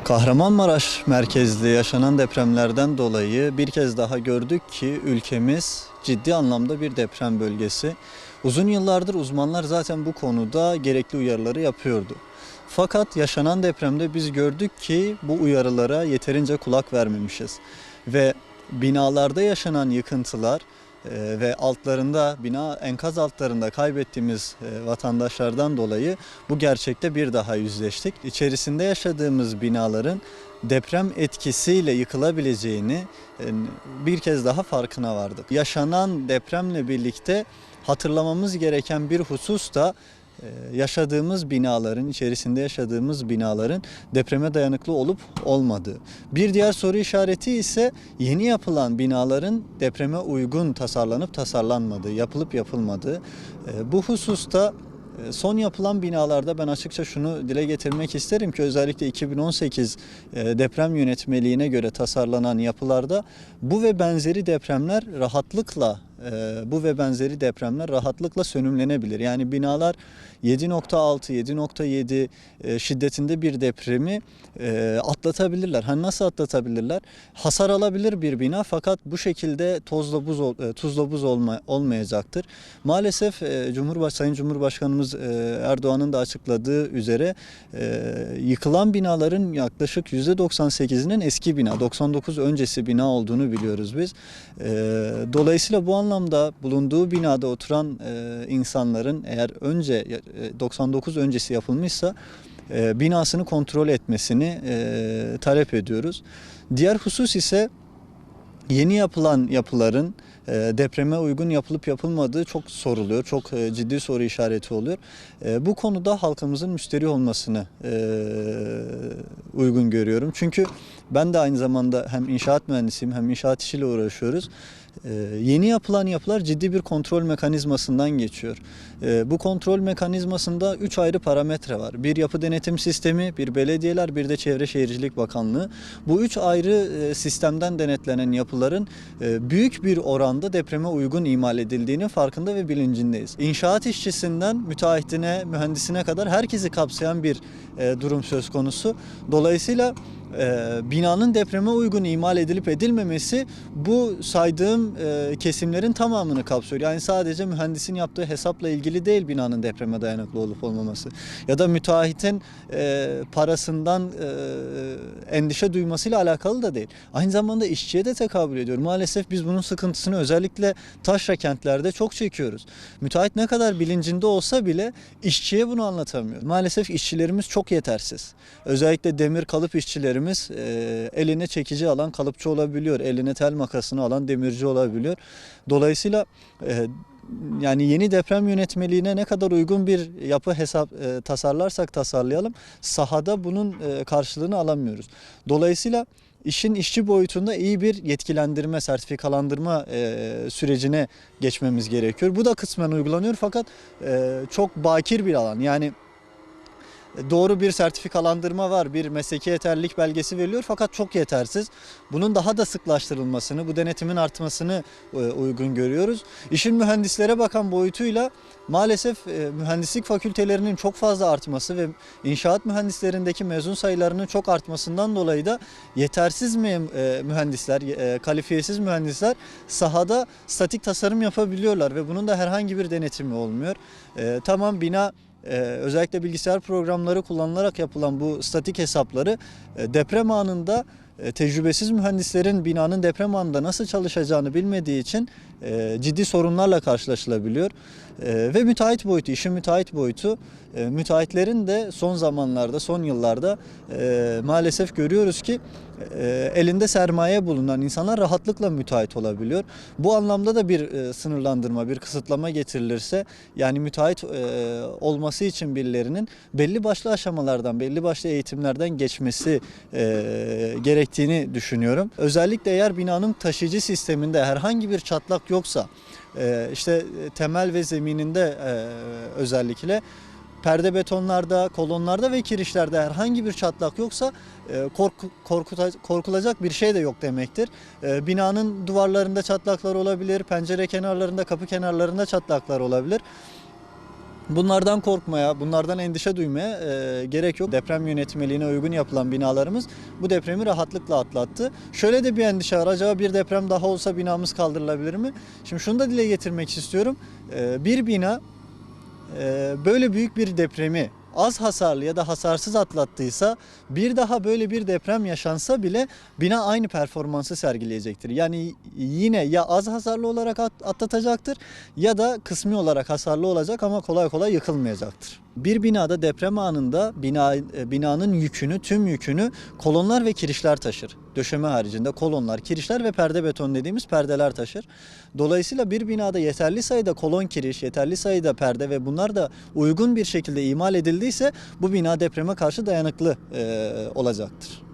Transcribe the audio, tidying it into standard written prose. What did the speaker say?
Kahramanmaraş merkezli yaşanan depremlerden dolayı bir kez daha gördük ki ülkemiz ciddi anlamda bir deprem bölgesi. Uzun yıllardır uzmanlar zaten bu konuda gerekli uyarıları yapıyordu. Fakat yaşanan depremde biz gördük ki bu uyarılara yeterince kulak vermemişiz. Ve binalarda yaşanan yıkıntılar ve altlarında, bina enkaz altlarında kaybettiğimiz vatandaşlardan dolayı bu gerçekte bir daha yüzleştik. İçerisinde yaşadığımız binaların deprem etkisiyle yıkılabileceğini bir kez daha farkına vardık. Yaşanan depremle birlikte hatırlamamız gereken bir husus da yaşadığımız binaların, içerisinde yaşadığımız binaların depreme dayanıklı olup olmadığı. Bir diğer soru işareti ise yeni yapılan binaların depreme uygun tasarlanıp tasarlanmadığı, yapılıp yapılmadığı. Bu hususta son yapılan binalarda ben açıkça şunu dile getirmek isterim ki özellikle 2018 deprem yönetmeliğine göre tasarlanan yapılarda bu ve benzeri depremler rahatlıkla sönümlenebilir. Yani binalar 7.6, 7.7 şiddetinde bir depremi atlatabilirler. Hani nasıl atlatabilirler? Hasar alabilir bir bina fakat bu şekilde tuzla buz olmayacaktır. Maalesef Sayın Cumhurbaşkanımız Erdoğan'ın da açıkladığı üzere yıkılan binaların yaklaşık %98'inin eski bina, 99 öncesi bina olduğunu biliyoruz biz. Dolayısıyla bu anlamda bulunduğu binada oturan insanların eğer 99 öncesi yapılmışsa binasını kontrol etmesini talep ediyoruz. Diğer husus ise yeni yapılan yapıların depreme uygun yapılıp yapılmadığı çok soruluyor. Çok ciddi soru işareti oluyor. Bu konuda halkımızın müsterih olmasını uygun görüyorum. Çünkü ben de aynı zamanda hem inşaat mühendisiyim hem inşaat işiyle uğraşıyoruz. Yeni yapılan yapılar ciddi bir kontrol mekanizmasından geçiyor. Bu kontrol mekanizmasında 3 ayrı parametre var. Bir yapı denetim sistemi, bir belediyeler, bir de Çevre Şehircilik Bakanlığı. Bu 3 ayrı sistemden denetlenen yapıların büyük bir oranda depreme uygun imal edildiğinin farkında ve bilincindeyiz. İnşaat işçisinden müteahhitine, mühendisine kadar herkesi kapsayan bir durum söz konusu. Dolayısıyla binanın depreme uygun imal edilip edilmemesi bu saydığım kesimlerin tamamını kapsıyor. Yani sadece mühendisin yaptığı hesapla ilgili değil binanın depreme dayanıklı olup olmaması. Ya da müteahhitin parasından endişe duymasıyla alakalı da değil. Aynı zamanda işçiye de tekabül ediyor. Maalesef biz bunun sıkıntısını özellikle taşra kentlerde çok çekiyoruz. Müteahhit ne kadar bilincinde olsa bile işçiye bunu anlatamıyor. Maalesef işçilerimiz çok yetersiz. Özellikle demir kalıp işçilerimiz eline çekici alan kalıpçı olabiliyor. Eline tel makasını alan demirci olabiliyor. Dolayısıyla yani yeni deprem yönetmeliğine ne kadar uygun bir yapı tasarlarsak tasarlayalım sahada bunun karşılığını alamıyoruz. Dolayısıyla işin işçi boyutunda iyi bir yetkilendirme, sertifikalandırma sürecine geçmemiz gerekiyor. Bu da kısmen uygulanıyor fakat çok bakir bir alan. Yani doğru bir sertifikalandırma var, bir mesleki yeterlilik belgesi veriliyor fakat çok yetersiz. Bunun daha da sıklaştırılmasını, bu denetimin artmasını uygun görüyoruz. İşin mühendislere bakan boyutuyla maalesef mühendislik fakültelerinin çok fazla artması ve inşaat mühendislerindeki mezun sayılarının çok artmasından dolayı da yetersiz mühendisler, kalifiyesiz mühendisler sahada statik tasarım yapabiliyorlar ve bunun da herhangi bir denetimi olmuyor. Tamam bina özellikle bilgisayar programları kullanılarak yapılan bu statik hesapları deprem anında tecrübesiz mühendislerin binanın deprem anında nasıl çalışacağını bilmediği için ciddi sorunlarla karşılaşılabiliyor. Ve müteahhit boyutu, işin müteahhit boyutu, müteahhitlerin de son zamanlarda, son yıllarda maalesef görüyoruz ki elinde sermaye bulunan insanlar rahatlıkla müteahhit olabiliyor. Bu anlamda da bir sınırlandırma, bir kısıtlama getirilirse, yani müteahhit olması için birilerinin belli başlı aşamalardan, belli başlı eğitimlerden geçmesi gerektiğini düşünüyorum. Özellikle eğer binanın taşıyıcı sisteminde herhangi bir çatlak yoksa, işte temel ve zemininde özellikle perde betonlarda, kolonlarda ve kirişlerde herhangi bir çatlak yoksa korkulacak bir şey de yok demektir. Binanın duvarlarında çatlaklar olabilir, pencere kenarlarında, kapı kenarlarında çatlaklar olabilir. Bunlardan korkmaya, bunlardan endişe duymaya gerek yok. Deprem yönetmeliğine uygun yapılan binalarımız bu depremi rahatlıkla atlattı. Şöyle de bir endişe var. Acaba bir deprem daha olsa binamız kaldırılabilir mi? Şimdi şunu da dile getirmek istiyorum. Bir bina böyle büyük bir depremi az hasarlı ya da hasarsız atlattıysa, bir daha böyle bir deprem yaşansa bile bina aynı performansı sergileyecektir. Yani yine ya az hasarlı olarak atlatacaktır ya da kısmi olarak hasarlı olacak ama kolay kolay yıkılmayacaktır. Bir binada deprem anında binanın yükünü, tüm yükünü kolonlar ve kirişler taşır. Döşeme haricinde kolonlar, kirişler ve perde beton dediğimiz perdeler taşır. Dolayısıyla bir binada yeterli sayıda kolon, kiriş, yeterli sayıda perde ve bunlar da uygun bir şekilde imal edildiyse bu bina depreme karşı dayanıklı olacaktır.